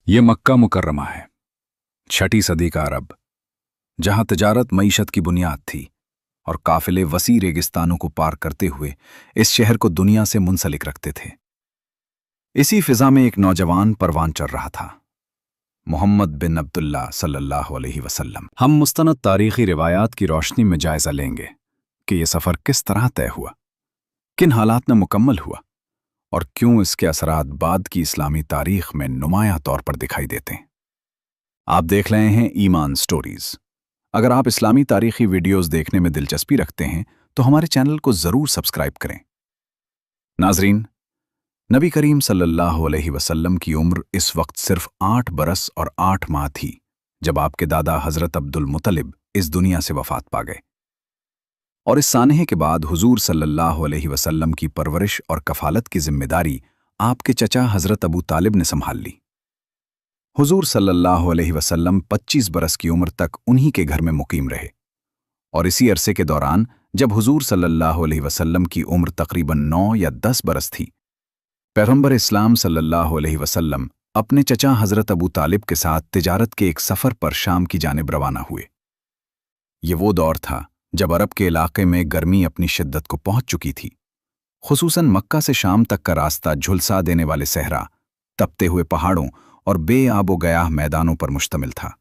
ये मक्का मुकर्रमा है, 6ठी सदी का अरब, जहां तिजारत मईशत की बुनियाद थी और काफिले वसी रेगिस्तानों को पार करते हुए इस शहर को दुनिया से मुंसलिक रखते थे। इसी फिजा में एक नौजवान परवान चढ़ रहा था, मोहम्मद बिन अब्दुल्ला सल्लल्लाहु अलैहि वसल्लम। हम मुस्तनद तारीखी रिवायात की रोशनी में जायजा लेंगे कि यह सफ़र किस तरह तय हुआ, किन हालात में मुकम्मल हुआ और क्यों इसके असरात बाद की इस्लामी तारीख में नुमायां तौर पर दिखाई देते हैं। आप देख रहे हैं ईमान स्टोरीज। अगर आप इस्लामी तारीखी वीडियोस देखने में दिलचस्पी रखते हैं तो हमारे चैनल को ज़रूर सब्सक्राइब करें। नाजरीन, नबी करीम सल्लल्लाहु अलैहि वसल्लम की उम्र इस वक्त सिर्फ 8 बरस और 8 माह थी जब आपके दादा हज़रत अब्दुल मुत्तलिब इस दुनिया से वफात पा गए। और इस सानहे के बाद हुजूर सल्लल्लाहु अलैहि वसल्लम की परवरिश और कफालत की जिम्मेदारी आपके चचा हज़रत अबू तालिब ने संभाल ली। हुजूर सल्लल्लाहु अलैहि वसल्लम 25 बरस की उम्र तक उन्हीं के घर में मुकीम रहे और इसी अरसे के दौरान जब हुजूर सल्लल्लाहु अलैहि वसल्लम की उम्र तकरीबन 9 या 10 बरस थी, पैगंबर इस्लाम सल्लल्लाहु अलैहि वसल्लम अपने चचा हज़रत अबू तालिब के साथ तिजारत के एक सफ़र पर शाम की जानिब रवाना हुए। ये वो दौर था जब अरब के इलाके में गर्मी अपनी शिद्दत को पहुंच चुकी थी। खुसूसन मक्का से शाम तक का रास्ता झुलसा देने वाले सहरा, तपते हुए पहाड़ों और बेआबो गयाह मैदानों पर मुश्तमिल था।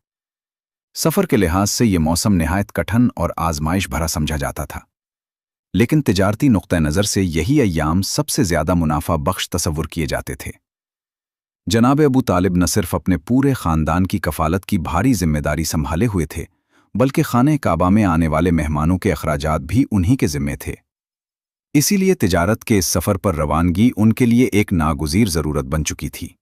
सफ़र के लिहाज से ये मौसम निहायत कठिन और आजमाइश भरा समझा जाता था, लेकिन तिजारती नुक्ता नज़र से यही अय्याम सबसे ज़्यादा मुनाफा बख्श तसव्वुर किए जाते थे। जनाब अबू तालिब न सिर्फ अपने पूरे ख़ानदान की कफ़ालत की भारी जिम्मेदारी संभाले हुए थे, बल्कि खाने काबा में आने वाले मेहमानों के अखराजात भी उन्हीं के ज़िम्मे थे। इसीलिए तिजारत के इस सफ़र पर रवानगी उनके लिए एक नागुज़ीर ज़रूरत बन चुकी थी।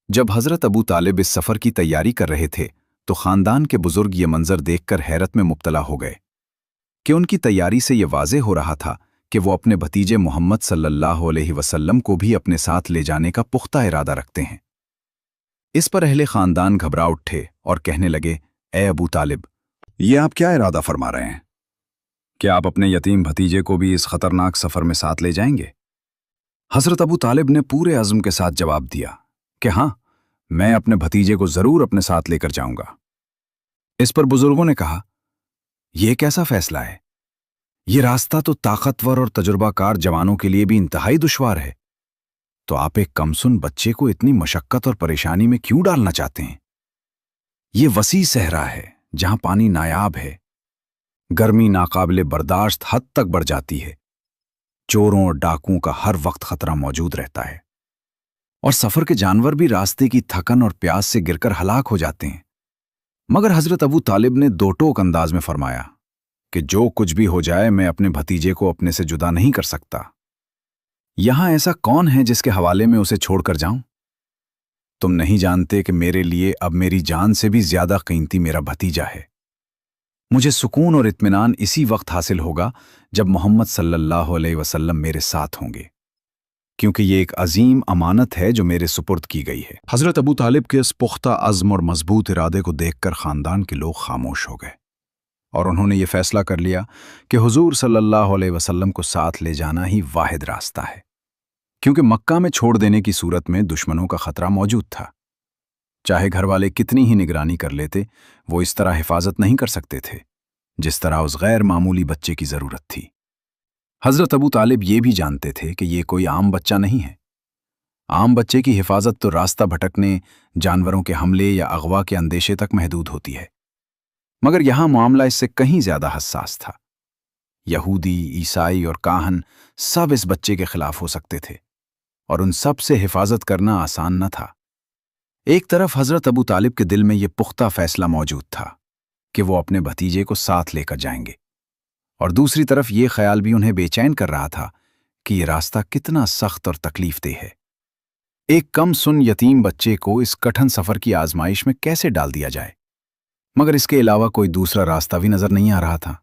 जब हज़रत अबू तालिब इस सफ़र की तैयारी कर रहे थे तो ख़ानदान के बुज़ुर्ग ये मंज़र देखकर हैरत में मुब्तला हो गए कि उनकी तैयारी से ये वाज़े हो रहा था कि वो अपने भतीजे मोहम्मद सल्लल्लाहु अलैहि वसल्लम को भी अपने साथ ले जाने का पुख्ता इरादा रखते हैं। इस पर अहले ख़ानदान घबरा उठे और कहने लगे, ए अबू तालिब, ये आप क्या इरादा फरमा रहे हैं? क्या आप अपने यतीम भतीजे को भी इस ख़तरनाक सफ़र में साथ ले जाएंगे? हज़रत अबू तालिब ने पूरे अज़्म के साथ जवाब दिया कि हाँ, मैं अपने भतीजे को ज़रूर अपने साथ लेकर जाऊंगा। इस पर बुजुर्गों ने कहा, यह कैसा फैसला है? ये रास्ता तो ताकतवर और तजुर्बाकार जवानों के लिए भी इंतहाई दुश्वार है, तो आप एक कमसुन बच्चे को इतनी मशक्कत और परेशानी में क्यों डालना चाहते हैं? ये वसी सहरा है जहां पानी नायाब है, गर्मी नाकाबिले बर्दाश्त हद तक बढ़ जाती है, चोरों और डाकुओं का हर वक्त खतरा मौजूद रहता है और सफ़र के जानवर भी रास्ते की थकन और प्यास से गिरकर हलाक हो जाते हैं। मगर हज़रत अबू तालिब ने दो टोक अंदाज में फरमाया कि जो कुछ भी हो जाए मैं अपने भतीजे को अपने से जुदा नहीं कर सकता। यहां ऐसा कौन है जिसके हवाले में उसे छोड़कर जाऊं? तुम नहीं जानते कि मेरे लिए अब मेरी जान से भी ज्यादा कीमती मेरा भतीजा है। मुझे सुकून और इत्मीनान इसी वक्त हासिल होगा जब मोहम्मद सल्लल्लाहु अलैहि वसल्लम मेरे साथ होंगे, क्योंकि ये एक अजीम अमानत है जो मेरे सुपुर्द की गई है। हज़रत अबू तालिब के इस पुख्ता अज़्म और मजबूत इरादे को देखकर ख़ानदान के लोग खामोश हो गए और उन्होंने ये फैसला कर लिया कि हुजूर सल्लल्लाहु अलैहि वसल्लम को साथ ले जाना ही वाहिद रास्ता है, क्योंकि मक्का में छोड़ देने की सूरत में दुश्मनों का खतरा मौजूद था। चाहे घर वाले कितनी ही निगरानी कर लेते, वो इस तरह हिफाजत नहीं कर सकते थे जिस तरह उस गैर मामूली बच्चे की ज़रूरत थी। हज़रत अबू तालिब ये भी जानते थे कि ये कोई आम बच्चा नहीं है। आम बच्चे की हिफाजत तो रास्ता भटकने, जानवरों के हमले या अगवा के अंदेशे तक महदूद होती है, मगर यहां मामला इससे कहीं ज्यादा हसास था। यहूदी, ईसाई और काहन सब इस बच्चे के खिलाफ हो सकते थे और उन सब से हिफाजत करना आसान न था। एक तरफ हज़रत अबू तालिब के दिल में ये पुख्ता फैसला मौजूद था कि वो अपने भतीजे को साथ लेकर जाएंगे, और दूसरी तरफ ये ख्याल भी उन्हें बेचैन कर रहा था कि ये रास्ता कितना सख्त और तकलीफदेह है। एक कम सुन यतीम बच्चे को इस कठिन सफ़र की आजमाइश में कैसे डाल दिया जाए? मगर इसके अलावा कोई दूसरा रास्ता भी नज़र नहीं आ रहा था।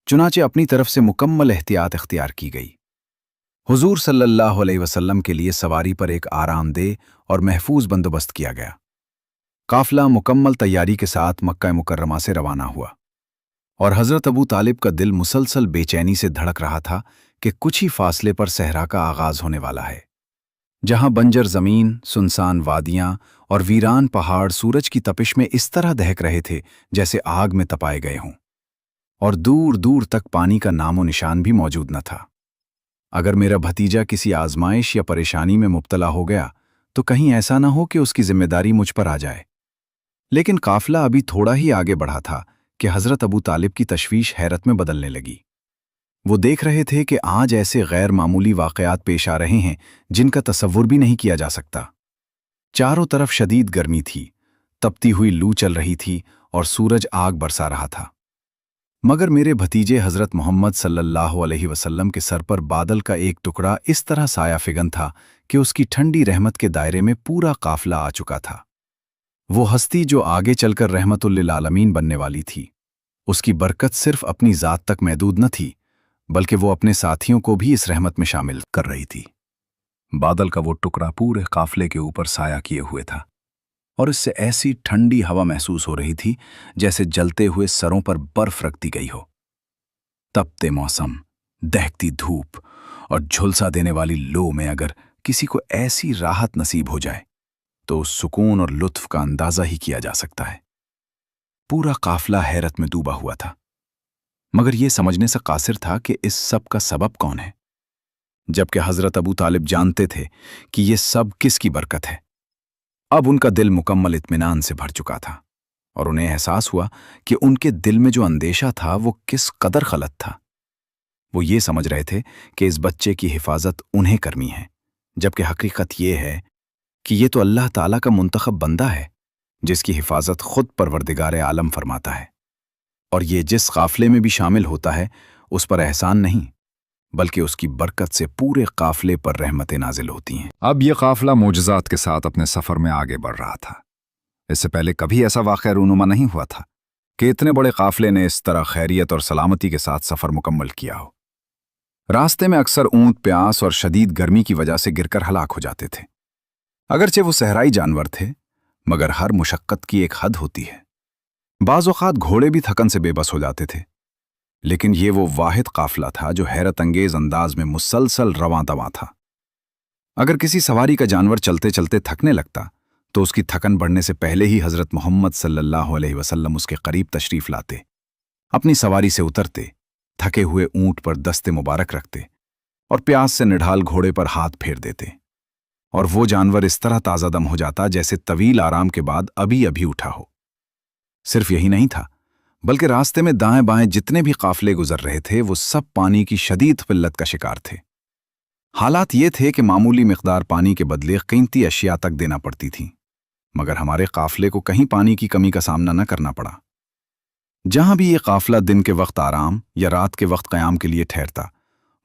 चुनाचे अपनी तरफ से मुकम्मल एहतियात इख्तियार की गई। हुजूर सल्लल्लाहु अलैहि वसल्लम के लिए सवारी पर एक आरामदेह और महफूज बंदोबस्त किया गया। काफिला मुकम्मल तैयारी के साथ मक्का मुकर्रमा से रवाना हुआ और हज़रत अबू तालिब का दिल मुसलसल बेचैनी से धड़क रहा था कि कुछ ही फासले पर सहरा का आगाज होने वाला है। जहां बंजर जमीन, सुनसान वादियां और वीरान पहाड़ सूरज की तपिश में इस तरह दहक रहे थे जैसे आग में तपाए गए हों, और दूर दूर तक पानी का नामो निशान भी मौजूद न था। अगर मेरा भतीजा किसी आजमाइश या परेशानी में मुब्तला हो गया तो कहीं ऐसा न हो कि उसकी जिम्मेदारी मुझ पर आ जाए। लेकिन काफिला अभी थोड़ा ही आगे बढ़ा था कि हजरत अबू तालिब की तशवीश हैरत में बदलने लगी। वो देख रहे थे कि आज ऐसे गैर मामूली वाक़यात पेश आ रहे हैं जिनका तसव्वुर भी नहीं किया जा सकता। चारों तरफ शदीद गर्मी थी, तपती हुई लू चल रही थी और सूरज आग बरसा रहा था। मगर मेरे भतीजे हजरत मोहम्मद सल्लल्लाहु अलैहि वसल्लम के सर पर बादल का एक टुकड़ा इस तरह साया फिगन था कि उसकी ठंडी रहमत के दायरे में पूरा काफिला आ चुका था। वो हस्ती जो आगे चलकर रहमतुल लिल आलमीन बनने वाली थी, उसकी बरकत सिर्फ अपनी ज़ात तक महदूद न थी, बल्कि वो अपने साथियों को भी इस रहमत में शामिल कर रही थी। बादल का वो टुकड़ा पूरे काफिले के ऊपर साया किए हुए था और इससे ऐसी ठंडी हवा महसूस हो रही थी जैसे जलते हुए सरों पर बर्फ रख दी गई हो। तपते मौसम, दहकती धूप और झुलसा देने वाली लो में अगर किसी को ऐसी राहत नसीब हो जाए तो उस सुकून और लुत्फ का अंदाजा ही किया जा सकता है। पूरा काफिला हैरत में डूबा हुआ था, मगर यह समझने से कासिर था कि इस सब का सबब कौन है, जबकि हजरत अबू तालिब जानते थे कि यह सब किसकी बरकत है। अब उनका दिल मुकम्मल इत्मीनान से भर चुका था और उन्हें एहसास हुआ कि उनके दिल में जो अंदेशा था वो किस कदर गलत था। वो ये समझ रहे थे कि इस बच्चे की हिफाजत उन्हें करनी है, जबकि हकीकत ये है कि ये तो अल्लाह ताला का मुंतखब बंदा है जिसकी हिफाजत खुद परवरदिगार आलम फरमाता है, और ये जिस काफिले में भी शामिल होता है उस पर एहसान नहीं बल्कि उसकी बरकत से पूरे काफिले पर रहमतें नाजिल होती हैं। अब यह काफिला मोजज़ात के साथ अपने सफ़र में आगे बढ़ रहा था। इससे पहले कभी ऐसा वाक़या रूनुमा नहीं हुआ था कि इतने बड़े काफिले ने इस तरह खैरियत और सलामती के साथ सफ़र मुकम्मल किया हो। रास्ते में अक्सर ऊंट प्यास और शदीद गर्मी की वजह से गिरकर हलाक हो जाते थे। अगरचे वो सहराई जानवर थे, मगर हर मुशक्क़त की एक हद होती है। बाज़ औक़ात घोड़े भी थकन से बेबस हो जाते थे, लेकिन ये वो वाहिद काफिला था जो हैरत अंगेज अंदाज में मुसलसल रवां दवां था। अगर किसी सवारी का जानवर चलते चलते थकने लगता तो उसकी थकन बढ़ने से पहले ही हजरत मोहम्मद सल्लल्लाहु अलैहि वसल्लम उसके करीब तशरीफ लाते, अपनी सवारी से उतरते, थके हुए ऊंट पर दस्ते मुबारक रखते और प्यास से निढाल घोड़े पर हाथ फेर देते, और वो जानवर इस तरह ताज़ा दम हो जाता जैसे तवील आराम के बाद अभी अभी उठा हो। सिर्फ यही नहीं था, बल्कि रास्ते में दाएं बाएं जितने भी काफिले गुजर रहे थे वो सब पानी की शदीद किल्लत का शिकार थे। हालात ये थे कि मामूली मिकदार पानी के बदले कीमती अशिया तक देना पड़ती थी, मगर हमारे काफिले को कहीं पानी की कमी का सामना न करना पड़ा। जहां भी ये काफिला दिन के वक्त आराम या रात के वक्त क़याम के लिए ठहरता,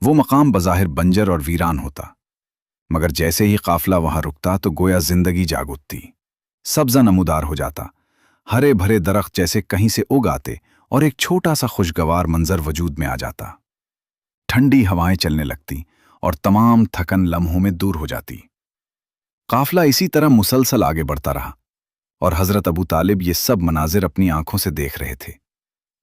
वो मकाम बज़ाहिर बंजर और वीरान होता, मगर जैसे ही काफिला वहां रुकता तो गोया जिंदगी जाग उठती, सब्ज़ा नमूदार हो जाता, हरे भरे दरख्त जैसे कहीं से उग आते और एक छोटा सा खुशगवार मंजर वजूद में आ जाता। ठंडी हवाएं चलने लगती और तमाम थकन लम्हों में दूर हो जाती। काफिला इसी तरह मुसलसल आगे बढ़ता रहा और हजरत अबू तालिब ये सब मनाजिर अपनी आंखों से देख रहे थे,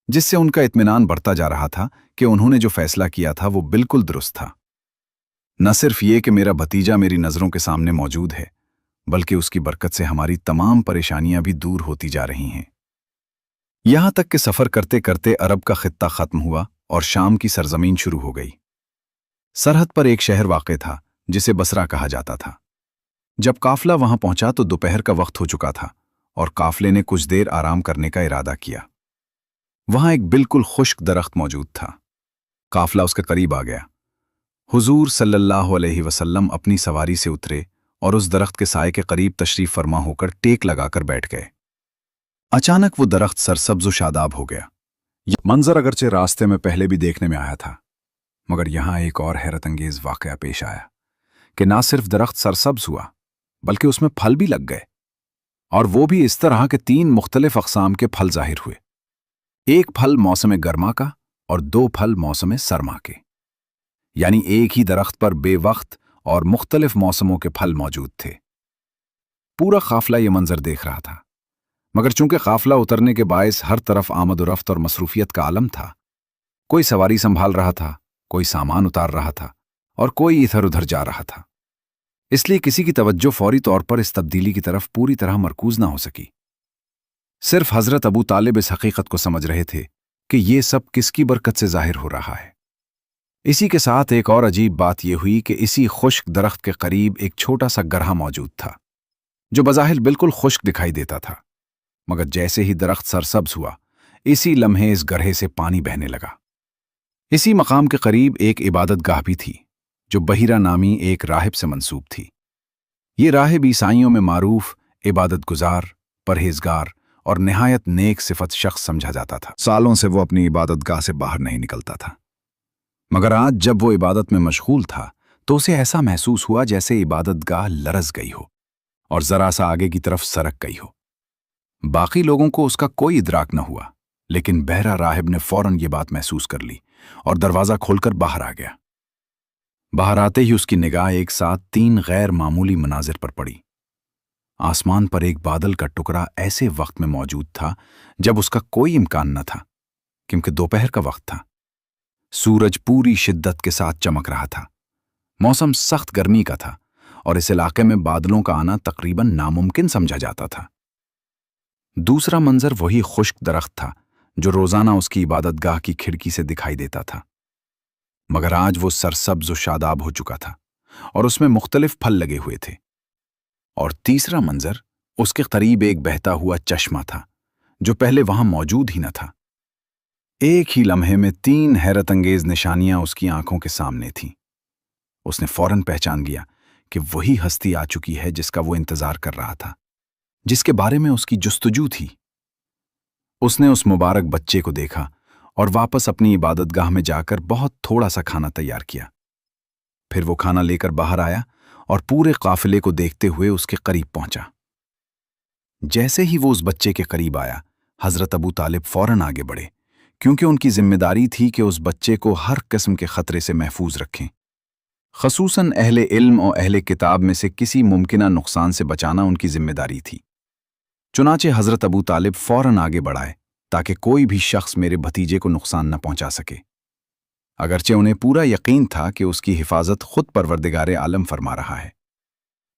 जिससे उनका इत्मीनान बढ़ता जा रहा था कि उन्होंने जो फैसला किया था वो बिल्कुल दुरुस्त था। न सिर्फ ये कि मेरा भतीजा मेरी नज़रों के सामने मौजूद है, बल्कि उसकी बरकत से हमारी तमाम परेशानियां भी दूर होती जा रही हैं। यहां तक कि सफ़र करते करते अरब का खित्ता ख़त्म हुआ और शाम की सरजमीन शुरू हो गई। सरहद पर एक शहर वाक़ था जिसे बसरा कहा जाता था। जब काफिला वहां पहुंचा तो दोपहर का वक्त हो चुका था और काफिले ने कुछ देर आराम करने का इरादा किया। वहां एक बिल्कुल खुश्क दरख्त मौजूद था। काफिला उसके करीब आ गया। हुजूर सल्लल्लाहु अलैहि वसल्लम अपनी सवारी से उतरे और उस दरख्त के साए के करीब तशरीफ फरमा होकर टेक लगाकर बैठ गए। अचानक वो दरख्त सरसब्ज व शादाब हो गया। यह मंजर अगरचे रास्ते में पहले भी देखने में आया था, मगर यहां एक और हैरत अंगेज वाकया पेश आया कि ना सिर्फ दरख्त सरसब्ज हुआ बल्कि उसमें फल भी लग गए, और वो भी इस तरह के 3 मुख्तलिफ अक़साम के फल जाहिर हुए। एक फल मौसम गर्मा का और 2 फल मौसम सरमा के, यानी एक ही दरख्त पर बेवक्त और मुख्तलिफ मौसमों के फल मौजूद थे। पूरा काफिला ये मंजर देख रहा था, मगर चूंकि काफिला उतरने के बायस हर तरफ आमद और रफ्त और मसरूफियत का आलम था, कोई सवारी संभाल रहा था, कोई सामान उतार रहा था और कोई इधर उधर जा रहा था। इसलिए किसी की तवज्जो फौरी तौर पर इस तब्दीली की तरफ पूरी तरह मरकूज ना हो सकी। सिर्फ हजरत अबू तालिब इस हकीकत को समझ रहे थे कि ये सब किसकी बरकत से जाहिर हो रहा है। इसी के साथ एक और अजीब बात यह हुई कि इसी खुश्क दरख्त के करीब एक छोटा सा गरहा मौजूद था, जो बज़ाहिर बिल्कुल खुश्क दिखाई देता था, मगर जैसे ही दरख्त सरसब्ज हुआ, इसी लम्हे इस गरहे से पानी बहने लगा। इसी मकाम के करीब एक इबादत गाह भी थी, जो बहीरा नामी एक राहिब से मंसूब थी। ये राहिब ईसाइयों में मारूफ, इबादत गुजार, परहेजगार और निहायत नेक सिफत शख्स समझा जाता था। सालों से वो अपनी इबादत गाह से बाहर नहीं निकलता था, मगर आज जब वो इबादत में मशगूल था तो उसे ऐसा महसूस हुआ जैसे इबादत गाह लरस गई हो और जरा सा आगे की तरफ सरक गई हो। बाकी लोगों को उसका कोई इदराक न हुआ, लेकिन बहरा राहिब ने फौरन ये बात महसूस कर ली और दरवाज़ा खोलकर बाहर आ गया। बाहर आते ही उसकी निगाह एक साथ 3 गैर मामूली मनाजिर पर पड़ी। आसमान पर एक बादल का टुकड़ा ऐसे वक्त में मौजूद था जब उसका कोई इम्कान न था, क्योंकि दोपहर का वक्त था। सूरज पूरी शिद्दत के साथ चमक रहा था। मौसम सख्त गर्मी का था और इस इलाके में बादलों का आना तकरीबन नामुमकिन समझा जाता था। दूसरा मंजर वही खुश्क दरख्त था जो रोजाना उसकी इबादतगाह की खिड़की से दिखाई देता था, मगर आज वो सरसब्ज और शादाब हो चुका था और उसमें मुख्तलिफ फल लगे हुए थे। और तीसरा मंजर उसके करीब एक बहता हुआ चश्मा था जो पहले वहां मौजूद ही न था। एक ही लम्हे में 3 हैरत अंगेज निशानियां उसकी आंखों के सामने थीं। उसने फौरन पहचान लिया कि वही हस्ती आ चुकी है जिसका वो इंतजार कर रहा था, जिसके बारे में उसकी जुस्तजू थी। उसने उस मुबारक बच्चे को देखा और वापस अपनी इबादतगाह में जाकर बहुत थोड़ा सा खाना तैयार किया। फिर वो खाना लेकर बाहर आया और पूरे काफिले को देखते हुए उसके करीब पहुंचा। जैसे ही वो उस बच्चे के करीब आया, हजरत अबू तालिब फौरन आगे बढ़े, क्योंकि उनकी जिम्मेदारी थी कि उस बच्चे को हर किस्म के खतरे से महफूज रखें। खसूसन अहले इल्म और अहले किताब में से किसी मुमकिना नुकसान से बचाना उनकी जिम्मेदारी थी। चुनाचे हजरत अबू तालिब फौरन आगे बढ़ाए ताकि कोई भी शख्स मेरे भतीजे को नुकसान न पहुंचा सके। अगरचे उन्हें पूरा यकीन था कि उसकी हिफाजत खुद परवरदिगारे आलम फरमा रहा है,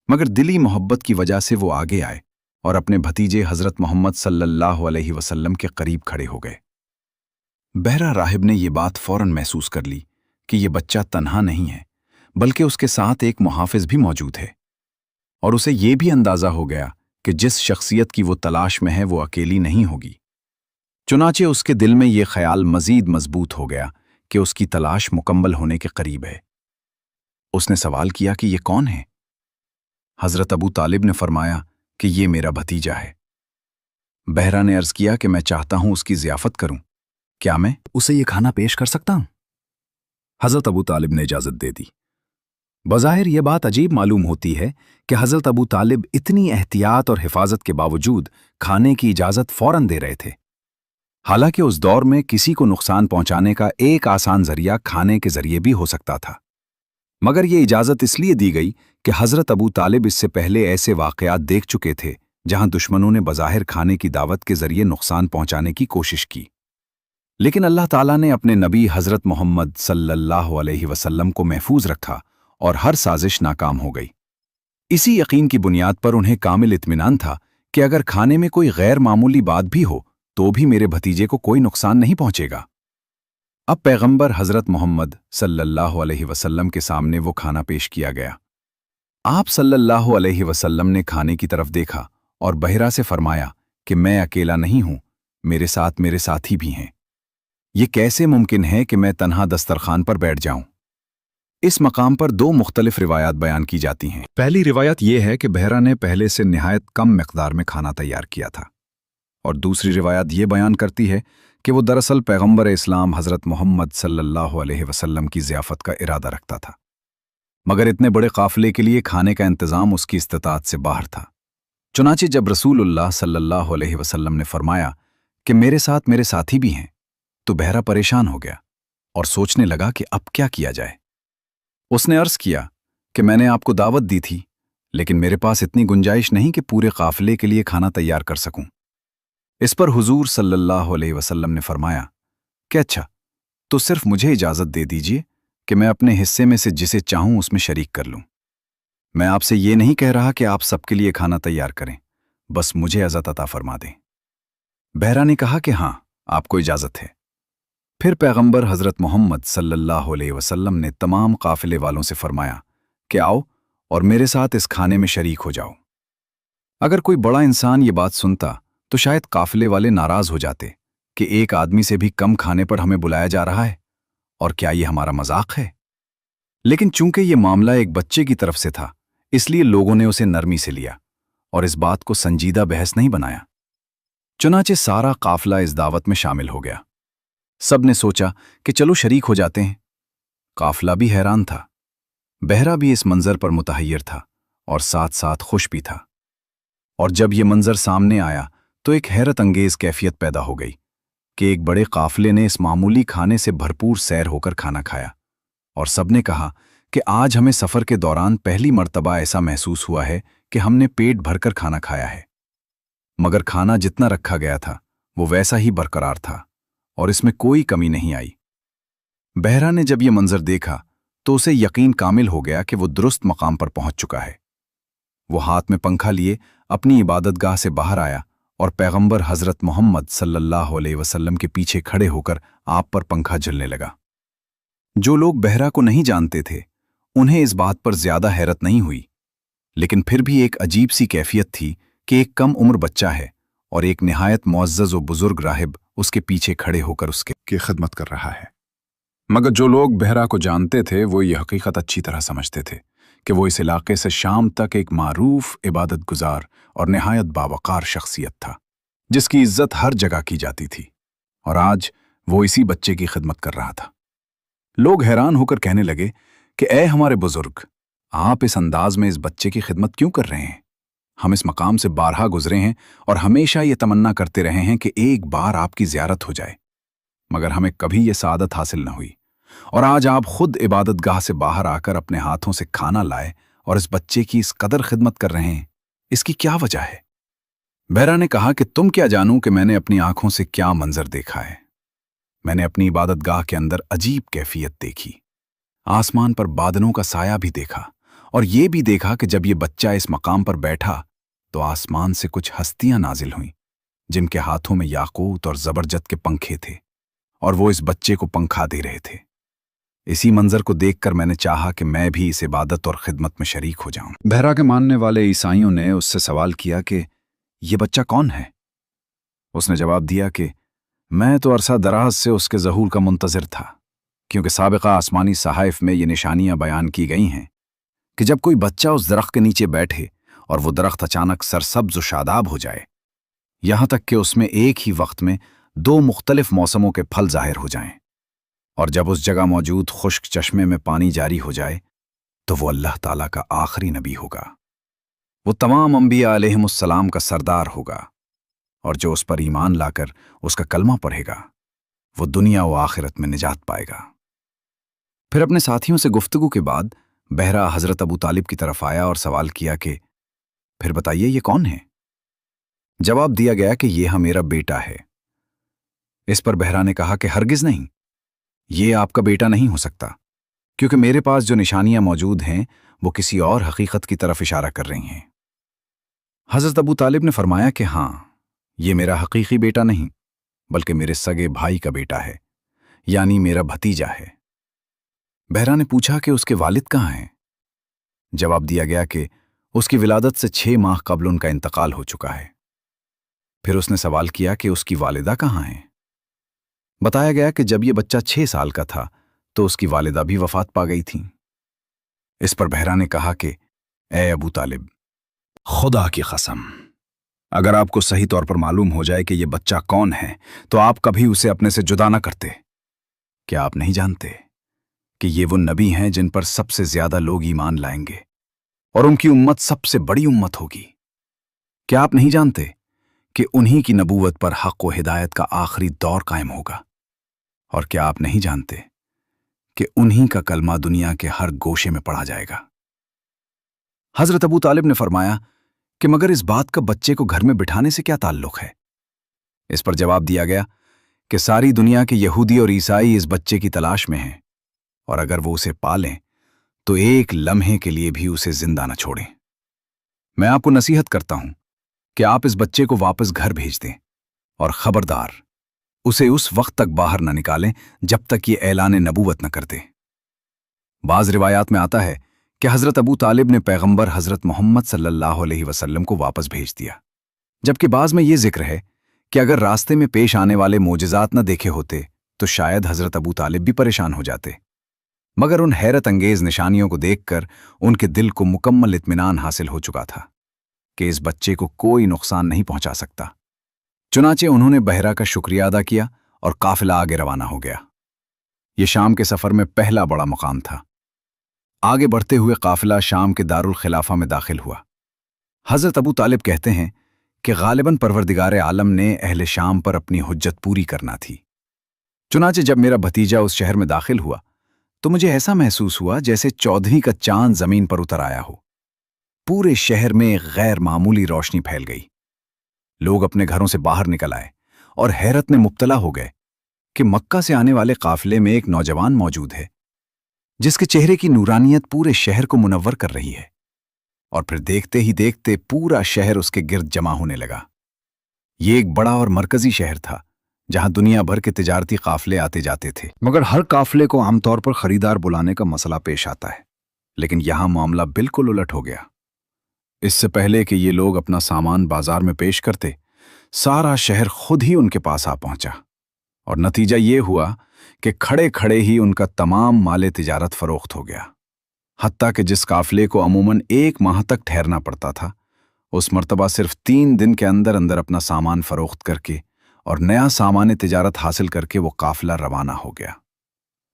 मगर दिली मोहब्बत की वजह से वो आगे आए और अपने भतीजे हजरत मोहम्मद सल्लल्लाहु अलैहि वसल्लम के करीब खड़े हो गए। बहरा राहिब ने ये बात फौरन महसूस कर ली कि ये बच्चा तन्हा नहीं है, बल्कि उसके साथ एक मुहाफिज भी मौजूद है, और उसे ये भी अंदाजा हो गया कि जिस शख्सियत की वो तलाश में है वो अकेली नहीं होगी। चुनाचे उसके दिल में ये ख्याल मजीद मजबूत हो गया कि उसकी तलाश मुकम्मल होने के करीब है। उसने सवाल किया कि ये कौन है? हजरत अबू तालिब ने फरमाया कि ये मेरा भतीजा है। बहरा ने अर्ज किया कि मैं चाहता हूं उसकी ज़ियाफत करूं, क्या मैं उसे ये खाना पेश कर सकता हूं? हजरत अबू तालिब ने इजाज़त दे दी। बज़ाहिर यह बात अजीब मालूम होती है कि हजरत अबू तालिब इतनी एहतियात और हिफाजत के बावजूद खाने की इजाज़त फौरन दे रहे थे। हालांकि उस दौर में किसी को नुकसान पहुंचाने का एक आसान जरिया खाने के जरिए भी हो सकता था, मगर यह इजाज़त इसलिए दी गई कि हजरत अबू तालिब इससे पहले ऐसे वाक़यात देख चुके थे जहां दुश्मनों ने बज़ाहिर खाने की दावत के जरिए नुकसान पहुंचाने की कोशिश की, लेकिन अल्लाह ताला ने अपने नबी हजरत मोहम्मद सल्लल्लाहु अलैहि वसल्लम को महफूज रखा और हर साजिश नाकाम हो गई। इसी यकीन की बुनियाद पर उन्हें कामिल इत्मीनान था कि अगर खाने में कोई गैर मामूली बात भी हो तो भी मेरे भतीजे को कोई नुकसान नहीं पहुंचेगा। अब पैगंबर हजरत मोहम्मद सल्लल्लाहु अलैहि वसल्लम के सामने वो खाना पेश किया गया। आप सल्लल्लाहु अलैहि वसल्लम ने खाने की तरफ देखा और बहरा से फरमाया कि मैं अकेला नहीं हूं, मेरे साथ मेरे साथी भी हैं। ये कैसे मुमकिन है कि मैं तन्हा दस्तरखान पर बैठ जाऊं? इस मकाम पर 2 मुख्तलिफ रिवायात बयान की जाती हैं। पहली रिवायत यह है कि बहरा ने पहले से निहायत कम मिकदार में खाना तैयार किया था, और दूसरी रिवायत यह बयान करती है कि वो दरअसल पैगंबर इस्लाम हजरत मोहम्मद सल्लल्लाहु अलैहि वसल्लम की ज़ियाफत का इरादा रखता था, मगर इतने बड़े काफिले के लिए खाने का इंतज़ाम उसकी इस्तिताअत से बाहर था। चुनाचे जब रसूलुल्लाह सल्लल्लाहु अलैहि वसल्लम ने फरमाया कि मेरे साथ मेरे साथी भी हैं, तो बहरा परेशान हो गया और सोचने लगा कि अब क्या किया जाए। उसने अर्ज़ किया कि मैंने आपको दावत दी थी, लेकिन मेरे पास इतनी गुंजाइश नहीं कि पूरे काफिले के लिए खाना तैयार कर सकूं। इस पर हुजूर सल्लल्लाहु अलैहि वसल्लम ने फरमाया कि अच्छा, तो सिर्फ मुझे इजाज़त दे दीजिए कि मैं अपने हिस्से में से जिसे चाहूं उसमें शरीक कर लूं। मैं आपसे ये नहीं कह रहा कि आप सबके लिए खाना तैयार करें, बस मुझे इजाज़त अता फरमा दें। बहरा ने कहा कि हाँ, आपको इजाज़त है। फिर पैगंबर हज़रत मोहम्मद सल्लल्लाहु अलैहि वसल्लम ने तमाम काफ़िले वालों से फरमाया कि आओ और मेरे साथ इस खाने में शरीक हो जाओ। अगर कोई बड़ा इंसान ये बात सुनता तो शायद काफ़िले वाले नाराज़ हो जाते कि एक आदमी से भी कम खाने पर हमें बुलाया जा रहा है, और क्या ये हमारा मजाक है? लेकिन चूंकि ये मामला एक बच्चे की तरफ से था, इसलिए लोगों ने उसे नरमी से लिया और इस बात को संजीदा बहस नहीं बनाया। चुनाचे सारा काफिला इस दावत में शामिल हो गया। सब ने सोचा कि चलो शरीक हो जाते हैं। काफिला भी हैरान था, बहरा भी इस मंजर पर मुतहय्यर था और साथ साथ खुश भी था। और जब ये मंजर सामने आया तो एक हैरत अंगेज कैफियत पैदा हो गई कि एक बड़े काफिले ने इस मामूली खाने से भरपूर सैर होकर खाना खाया, और सबने कहा कि आज हमें सफ़र के दौरान पहली मर्तबा ऐसा महसूस हुआ है कि हमने पेट भरकर खाना खाया है। मगर खाना जितना रखा गया था वो वैसा ही बरकरार था और इसमें कोई कमी नहीं आई। बहरा ने जब ये मंजर देखा तो उसे यकीन कामिल हो गया कि वो दुरुस्त मकाम पर पहुंच चुका है। वो हाथ में पंखा लिए अपनी इबादतगाह से बाहर आया और पैगंबर हज़रत मोहम्मद सल्लल्लाहु अलैहि वसल्लम के पीछे खड़े होकर आप पर पंखा झलने लगा। जो लोग बहरा को नहीं जानते थे उन्हें इस बात पर ज्यादा हैरत नहीं हुई, लेकिन फिर भी एक अजीब सी कैफियत थी कि एक कम उम्र बच्चा है और एक निहायत मुअज़्ज़ज़ व बुजुर्ग राहिब उसके पीछे खड़े होकर उसके खिदमत कर रहा है। मगर जो लोग बहरा को जानते थे वो ये हकीकत अच्छी तरह समझते थे कि वो इस इलाके से शाम तक एक मारूफ इबादत गुजार और निहायत बावकार शख्सियत था, जिसकी इज्जत हर जगह की जाती थी, और आज वो इसी बच्चे की खिदमत कर रहा था। लोग हैरान होकर कहने लगे कि ऐ हमारे बुजुर्ग, आप इस अंदाज में इस बच्चे की खिदमत क्यों कर रहे हैं? हम इस मकाम से बारहा गुजरे हैं और हमेशा ये तमन्ना करते रहे हैं कि एक बार आपकी ज़ियारत हो जाए, मगर हमें कभी ये सादत हासिल न हुई, और आज आप खुद इबादतगाह से बाहर आकर अपने हाथों से खाना लाए और इस बच्चे की इस कदर खिदमत कर रहे हैं। इसकी क्या वजह है? बहरा ने कहा कि तुम क्या जानूं कि मैंने अपनी आंखों से क्या मंजर देखा है। मैंने अपनी इबादतगाह के अंदर अजीब कैफियत देखी, आसमान पर बादलों का साया भी देखा, और ये भी देखा कि जब ये बच्चा इस मकाम पर बैठा तो आसमान से कुछ हस्तियां नाजिल हुईं जिनके हाथों में याकूत और जबरजद के पंखे थे, और वो इस बच्चे को पंखा दे रहे थे। इसी मंजर को देखकर मैंने चाहा कि मैं भी इस इबादत और खिदमत में शरीक हो जाऊं। बहरा के मानने वाले ईसाइयों ने उससे सवाल किया कि ये बच्चा कौन है? उसने जवाब दिया कि मैं तो अरसा दराज से उसके ज़हूर का मुंतज़िर था, क्योंकि साबिक़ा आसमानी सहाइफ में ये निशानियां बयान की गई हैं कि जब कोई बच्चा उस दरख्त के नीचे बैठे और वो दरख्त अचानक सरसब्ज़ व शादाब हो जाए, यहाँ तक कि उसमें एक ही वक्त में दो मुख्तलिफ मौसमों के फल ज़ाहिर हो जाएं, और जब उस जगह मौजूद खुश्क चश्मे में पानी जारी हो जाए तो वो अल्लाह ताला का आखिरी नबी होगा। वो तमाम अंबिया अलैहिमुस्सलाम का सरदार होगा, और जो उस पर ईमान लाकर उसका कलमा पढ़ेगा वो दुनिया व आखिरत में निजात पाएगा। फिर अपने साथियों से गुफ्तगू के बाद बहरा हज़रत अबू तालिब की तरफ आया और सवाल किया कि फिर बताइए ये कौन है? जवाब दिया गया कि ये मेरा बेटा है। इस पर बहरा ने कहा कि हरगिज़ नहीं, ये आपका बेटा नहीं हो सकता, क्योंकि मेरे पास जो निशानियां मौजूद हैं वो किसी और हकीकत की तरफ इशारा कर रही हैं। हज़रत अबू तालिब ने फरमाया कि हाँ, ये मेरा हकीकी बेटा नहीं बल्कि मेरे सगे भाई का बेटा है, यानी मेरा भतीजा है। बहरा ने पूछा कि उसके वालिद कहाँ हैं? जवाब दिया गया कि उसकी विलादत से 6 माह कबल उनका इंतकाल हो चुका है। फिर उसने सवाल किया कि उसकी वालिदा कहाँ हैं? बताया गया कि जब ये बच्चा 6 साल का था तो उसकी वालिदा भी वफात पा गई थीं। इस पर बहरा ने कहा कि ए अबू तालिब, खुदा की कसम, अगर आपको सही तौर पर मालूम हो जाए कि ये बच्चा कौन है तो आप कभी उसे अपने से जुदा न करते। क्या आप नहीं जानते कि ये वो नबी हैं जिन पर सबसे ज्यादा लोग ईमान लाएंगे और उनकी उम्मत सबसे बड़ी उम्मत होगी? क्या आप नहीं जानते कि उन्हीं की नबूवत पर हक व हिदायत का आखिरी दौर कायम होगा? और क्या आप नहीं जानते कि उन्हीं का कलमा दुनिया के हर गोशे में पढ़ा जाएगा? हजरत अबू तालिब ने फरमाया कि मगर इस बात का बच्चे को घर में बिठाने से क्या ताल्लुक है? इस पर जवाब दिया गया कि सारी दुनिया के यहूदी और ईसाई इस बच्चे की तलाश में हैं, और अगर वो उसे पालें तो एक लम्हे के लिए भी उसे जिंदा न छोड़ें। मैं आपको नसीहत करता हूं कि आप इस बच्चे को वापस घर भेज दें, और खबरदार, उसे उस वक्त तक बाहर न निकालें जब तक ये ऐलान नबूवत न कर दे। बाज रिवायात में आता है कि हज़रत अबू तालिब ने पैगंबर हज़रत मोहम्मद सल्लल्लाहु अलैहि वसल्लम को वापस भेज दिया, जबकि बाज में ये जिक्र है कि अगर रास्ते में पेश आने वाले मोजज़ात न देखे होते तो शायद हज़रत अबू तालिब भी परेशान हो जाते। मगर उन हैरत अंगेज निशानियों को देखकर उनके दिल को मुकम्मल इत्मीनान हासिल हो चुका था कि इस बच्चे को कोई नुकसान नहीं पहुंचा सकता। चुनाचे उन्होंने बहरा का शुक्रिया अदा किया और काफिला आगे रवाना हो गया। ये शाम के सफर में पहला बड़ा मुकाम था। आगे बढ़ते हुए काफिला शाम के दारुल खिलाफा में दाखिल हुआ। हज़रत अबू तालिब कहते हैं कि गालिबन परवरदिगार आलम ने अहले शाम पर अपनी हुज्जत पूरी करना थी। चुनाचे जब मेरा भतीजा उस शहर में दाखिल हुआ तो मुझे ऐसा महसूस हुआ जैसे चौदहवीं का चांद जमीन पर उतर आया हो। पूरे शहर में एक गैर मामूली रोशनी फैल गई। लोग अपने घरों से बाहर निकल आए और हैरत में मुब्तला हो गए कि मक्का से आने वाले काफिले में एक नौजवान मौजूद है जिसके चेहरे की नूरानियत पूरे शहर को मुनव्वर कर रही है। और फिर देखते ही देखते पूरा शहर उसके गिर्द जमा होने लगा। ये एक बड़ा और मरकजी शहर था जहां दुनिया भर के तिजारती काफिले आते जाते थे, मगर हर काफिले को आमतौर पर खरीदार बुलाने का मसला पेश आता है। लेकिन यहां मामला बिल्कुल उलट हो गया। इससे पहले कि ये लोग अपना सामान बाजार में पेश करते, सारा शहर खुद ही उनके पास आ पहुंचा, और नतीजा ये हुआ कि खड़े खड़े ही उनका तमाम माले तिजारत फरोख्त हो गया। हत्ता कि जिस काफिले को अमूमन 1 माह तक ठहरना पड़ता था, उस मर्तबा सिर्फ 3 दिन के अंदर अंदर अपना सामान फरोख्त करके और नया सामान तिजारत हासिल करके वो काफिला रवाना हो गया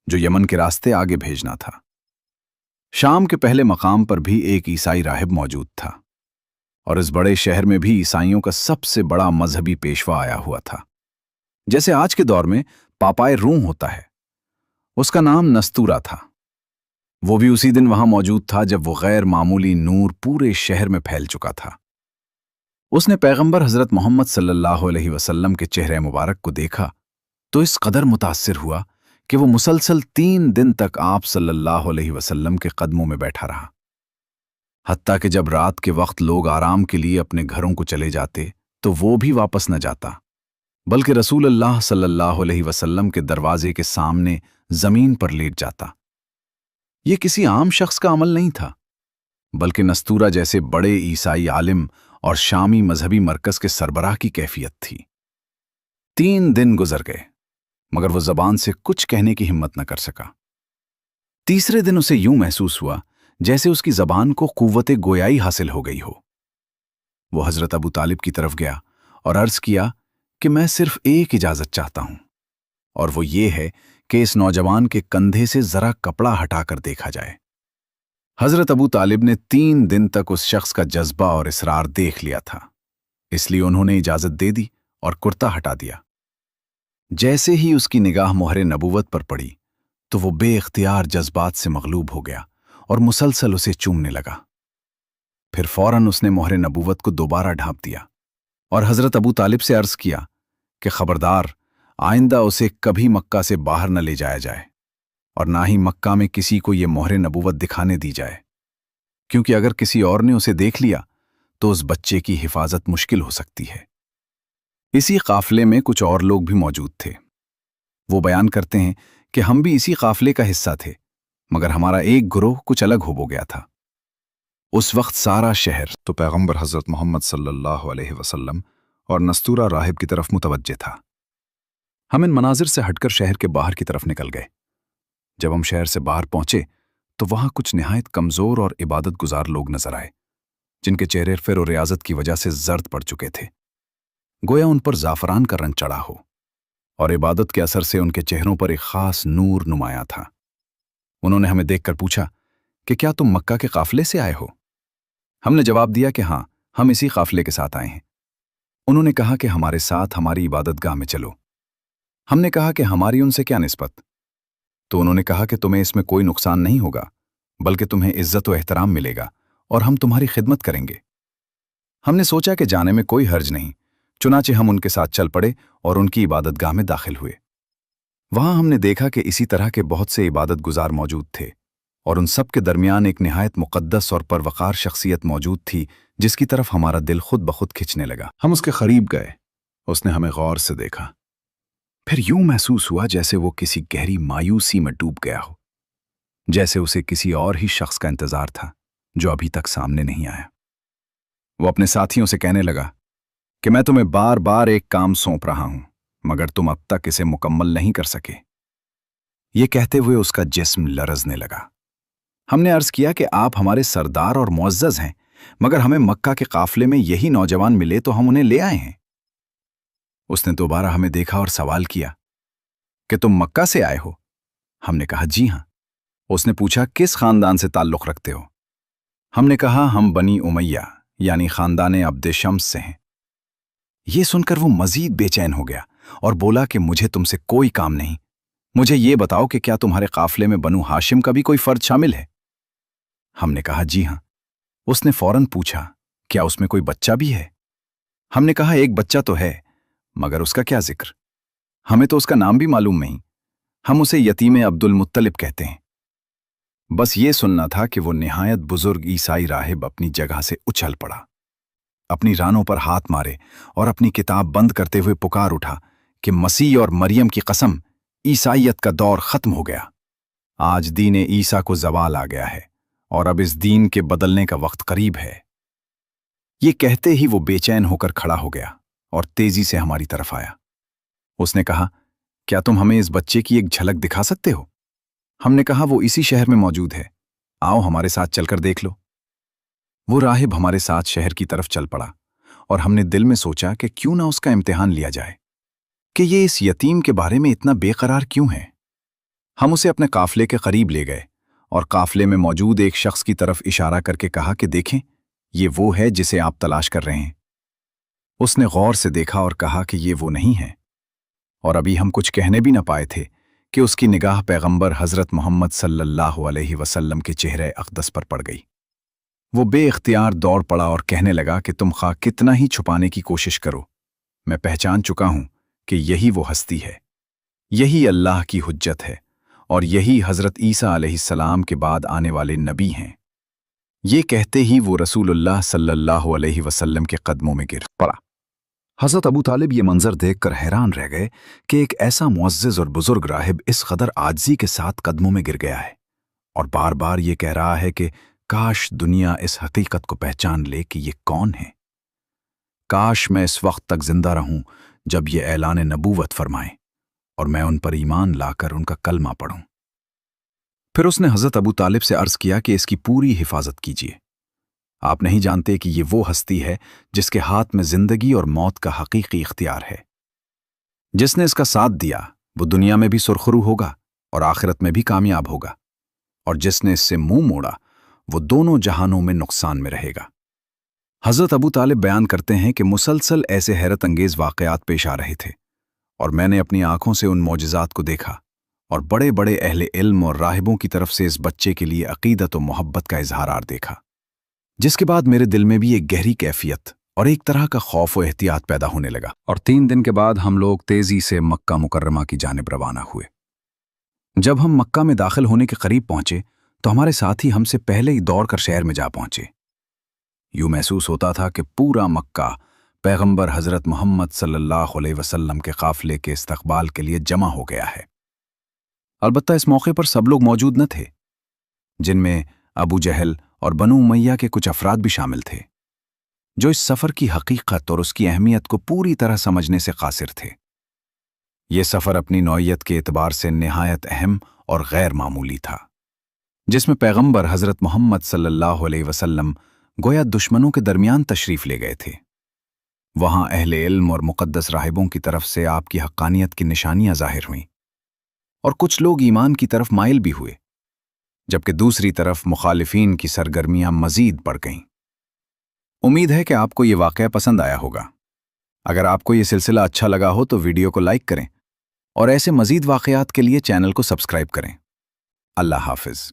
जो यमन के रास्ते आगे भेजना था। शाम के पहले मकाम पर भी एक ईसाई राहिब मौजूद था, और इस बड़े शहर में भी ईसाइयों का सबसे बड़ा मजहबी पेशवा आया हुआ था। जैसे आज के दौर में पापाए रूम होता है, उसका नाम नस्तूरा था। वो भी उसी दिन वहां मौजूद था जब वो गैर मामूली नूर पूरे शहर में फैल चुका था। उसने पैगंबर हज़रत मोहम्मद सल्लल्लाहु अलैहि वसल्लम के चेहरे मुबारक को देखा तो इस कदर मुतासिर हुआ कि वो मुसलसल 3 दिन तक आप सल्लल्लाहु अलैहि वसल्लम के कदमों में बैठा रहा। हत्ता कि जब रात के वक्त लोग आराम के लिए अपने घरों को चले जाते तो वो भी वापस न जाता, बल्कि रसूल अल्लाह सल्लल्लाहु अलैहि वसल्लम के दरवाजे के सामने जमीन पर लेट जाता। ये किसी आम शख्स का अमल नहीं था, बल्कि नस्तूरा जैसे बड़े ईसाई आलिम और शामी मजहबी मरकज के सरबराह की कैफियत थी। 3 दिन गुजर गए, मगर वो जबान से कुछ कहने की हिम्मत न कर सका। तीसरे दिन उसे यूं महसूस हुआ जैसे उसकी जबान को कुव्वते गोयाई हासिल हो गई हो। वो हजरत अबू तालिब की तरफ गया और अर्ज किया कि मैं सिर्फ एक इजाजत चाहता हूं, और वो ये है कि इस नौजवान के कंधे से जरा कपड़ा हटाकर देखा जाए। हजरत अबू तालिब ने 3 दिन तक उस शख्स का जज्बा और इसरार देख लिया था, इसलिए उन्होंने इजाजत दे दी और कुर्ता हटा दिया। जैसे ही उसकी निगाह मोहरे नबूवत पर पड़ी तो वो बेइख्तियार जज्बात से मगलूब हो गया और मुसलसल उसे चूमने लगा। फिर फौरन उसने मोहरे नबूवत को दोबारा ढांप दिया और हजरत अबू तालिब से अर्ज किया कि खबरदार, आइंदा उसे कभी मक्का से बाहर न ले जाया जाए और ना ही मक्का में किसी को ये मोहरे नबूवत दिखाने दी जाए, क्योंकि अगर किसी और ने उसे देख लिया तो उस बच्चे की हिफाजत मुश्किल हो सकती है। इसी काफिले में कुछ और लोग भी मौजूद थे। वो बयान करते हैं कि हम भी इसी काफिले का हिस्सा थे, मगर हमारा एक गिरोह कुछ अलग हो गया था। उस वक्त सारा शहर तो पैगंबर हज़रत मोहम्मद सल्लल्लाहु अलैहि वसल्लम और नस्तूरा राहिब की तरफ मुतवज्जे था। हम इन मनाजिर से हटकर शहर के बाहर की तरफ निकल गए। जब हम शहर से बाहर पहुंचे तो वहां कुछ निहायत कमजोर और इबादत गुजार लोग नजर आए, जिनके चेहरे फिर और रियाजत की वजह से जर्द पड़ चुके थे, गोया उन पर जाफरान का रंग चढ़ा हो, और इबादत के असर से उनके चेहरों पर एक खास नूर नुमाया था। उन्होंने हमें देखकर पूछा कि क्या तुम मक्का के काफिले से आए हो? हमने जवाब दिया कि हाँ, हम इसी काफिले के साथ आए हैं। उन्होंने कहा कि हमारे साथ हमारी इबादतगाह में चलो। हमने कहा कि हमारी उनसे क्या निस्बत? तो उन्होंने कहा कि तुम्हें इसमें कोई नुकसान नहीं होगा, बल्कि तुम्हें इज्जत व एहतराम मिलेगा और हम तुम्हारी खिदमत करेंगे। हमने सोचा कि जाने में कोई हर्ज नहीं, चुनाचे हम उनके साथ चल पड़े और उनकी इबादतगाह में दाखिल हुए। वहां हमने देखा कि इसी तरह के बहुत से इबादत गुजार मौजूद थे और उन सब के दरमियान एक निहायत मुक़द्दस और परवकार शख्सियत मौजूद थी जिसकी तरफ हमारा दिल खुद ब खुद खिंचने लगा। हम उसके करीब गए। उसने हमें गौर से देखा। फिर यूं महसूस हुआ जैसे वो किसी गहरी मायूसी में डूब गया हो, जैसे उसे किसी और ही शख्स का इंतजार था जो अभी तक सामने नहीं आया। वो अपने साथियों से कहने लगा कि मैं तुम्हें बार बार एक काम सौंप रहा हूं, मगर तुम अब तक इसे मुकम्मल नहीं कर सके। ये कहते हुए उसका जिस्म लरजने लगा। हमने अर्ज किया कि आप हमारे सरदार और मुअज़्ज़ज़ हैं, मगर हमें मक्का के काफिले में यही नौजवान मिले तो हम उन्हें ले आए हैं। उसने दोबारा हमें देखा और सवाल किया कि तुम मक्का से आए हो? हमने कहा जी हां। उसने पूछा किस खानदान से ताल्लुक़ रखते हो? हमने कहा हम बनी उमैया यानी खानदान अब्द शम्स से हैं। ये सुनकर वो मजीद बेचैन हो गया और बोला कि मुझे तुमसे कोई काम नहीं, मुझे ये बताओ कि क्या तुम्हारे काफिले में बनु हाशिम का भी कोई फर्द शामिल है? हमने कहा जी हां। उसने फौरन पूछा क्या उसमें कोई बच्चा भी है? हमने कहा एक बच्चा तो है, मगर उसका क्या जिक्र, हमें तो उसका नाम भी मालूम नहीं। हम उसे यतीम अब्दुल मुत्तलिब कहते हैं। बस ये सुनना था कि वो निहायत बुजुर्ग ईसाई राहिब अपनी जगह से उछल पड़ा, अपनी रानों पर हाथ मारे और अपनी किताब बंद करते हुए पुकार उठा कि मसीह और मरियम की कसम, ईसाइयत का दौर खत्म हो गया। आज दीन ईसा को ज़वाल आ गया है और अब इस दीन के बदलने का वक्त करीब है। ये कहते ही वो बेचैन होकर खड़ा हो गया और तेजी से हमारी तरफ आया। उसने कहा क्या तुम हमें इस बच्चे की एक झलक दिखा सकते हो? हमने कहा वो इसी शहर में मौजूद है, आओ हमारे साथ चलकर देख लो। वो राहिब हमारे साथ शहर की तरफ चल पड़ा और हमने दिल में सोचा कि क्यों ना उसका इम्तिहान लिया जाए कि ये इस यतीम के बारे में इतना बेकरार क्यों है। हम उसे अपने काफिले के करीब ले गए और काफिले में मौजूद एक शख्स की तरफ इशारा करके कहा कि देखें, ये वो है जिसे आप तलाश कर रहे हैं। उसने गौर से देखा और कहा कि ये वो नहीं है, और अभी हम कुछ कहने भी न पाए थे कि उसकी निगाह पैगंबर हजरत मोहम्मद सल्लल्लाहु अलैहि वसल्लम के चेहरे अक़दस पर पड़ गई। वो बेइख्तियार दौड़ पड़ा और कहने लगा कि तुम खा कितना ही छुपाने की कोशिश करो, मैं पहचान चुका हूं कि यही वो हस्ती है, यही अल्लाह की हुज्जत है और यही हजरत ईसा अलैहिस्सलाम के बाद आने वाले नबी हैं। ये कहते ही वो रसूलुल्लाह सल्लल्लाहु अलैहि वसल्लम के कदमों में गिर पड़ा। हज़रत अबू तालिब ये मंजर देखकर हैरान रह गए कि एक ऐसा मुअज़्ज़िज़ और बुजुर्ग राहिब इस कदर आजिज़ी के साथ कदमों में गिर गया है और बार बार ये कह रहा है कि काश दुनिया इस हकीकत को पहचान ले कि ये कौन है। काश मैं इस वक्त तक जिंदा रहूं जब ये ऐलान नबूवत फरमाएं और मैं उन पर ईमान लाकर उनका कलमा पढ़ूं। फिर उसने हज़रत अबू तालिब से अर्ज़ किया कि इसकी पूरी हिफाजत कीजिए। आप नहीं जानते कि ये वो हस्ती है जिसके हाथ में जिंदगी और मौत का हकीकी इख्तियार है। जिसने इसका साथ दिया वो दुनिया में भी सुरखरू होगा और आखिरत में भी कामयाब होगा, और जिसने इससे मुंह मोड़ा वो दोनों जहानों में नुकसान में रहेगा। हज़रत अबू तालिब बयान करते हैं कि मुसलसल ऐसे हैरत अंगेज वाक़यात पेश आ रहे थे और मैंने अपनी आंखों से उन मौजिज़ात को देखा और बड़े बड़े अहले इल्म और राहिबों की तरफ से इस बच्चे के लिए अक़ीदत और मोहब्बत का इजहार देखा, जिसके बाद मेरे दिल में भी एक गहरी कैफियत और एक तरह का खौफ व एहतियात पैदा होने लगा। और 3 दिन के बाद हम लोग तेजी से मक्का मुकर्रमा की जानिब रवाना हुए। जब हम मक्का में दाखिल होने के करीब पहुंचे तो हमारे साथी हमसे पहले ही दौड़कर शहर में जा पहुंचे। यूं महसूस होता था कि पूरा मक्का पैगंबर हजरत मोहम्मद सल्लल्लाहु अलैहि वसल्लम के काफिले के इस्तकबाल के लिए जमा हो गया है। अलबत्ता इस मौके पर सब लोग मौजूद न थे, जिनमें अबू जहल और बनु उमैया के कुछ अफराद भी शामिल थे, जो इस सफ़र की हकीकत और उसकी अहमियत को पूरी तरह समझने से कासिर थे। ये सफ़र अपनी नौइयत के एतबार से निहायत अहम और गैर मामूली था, जिसमें पैगंबर हजरत मोहम्मद सल्लल्लाहु अलैहि वसल्लम गोया दुश्मनों के दरमियान तशरीफ़ ले गए थे। वहाँ अहले इल्म और मुक़द्दस राहिबों की तरफ से आपकी हक़ानियत की निशानियाँ ज़ाहिर हुईं और कुछ लोग ईमान की तरफ माइल भी हुए, जबकि दूसरी तरफ मुखालिफीन की सरगर्मियां मजीद बढ़ गईं। उम्मीद है कि आपको ये वाक़या पसंद आया होगा। अगर आपको ये सिलसिला अच्छा लगा हो तो वीडियो को लाइक करें और ऐसे मजीद वाक़यात के लिए चैनल को सब्सक्राइब करें। अल्लाह हाफ़िज़।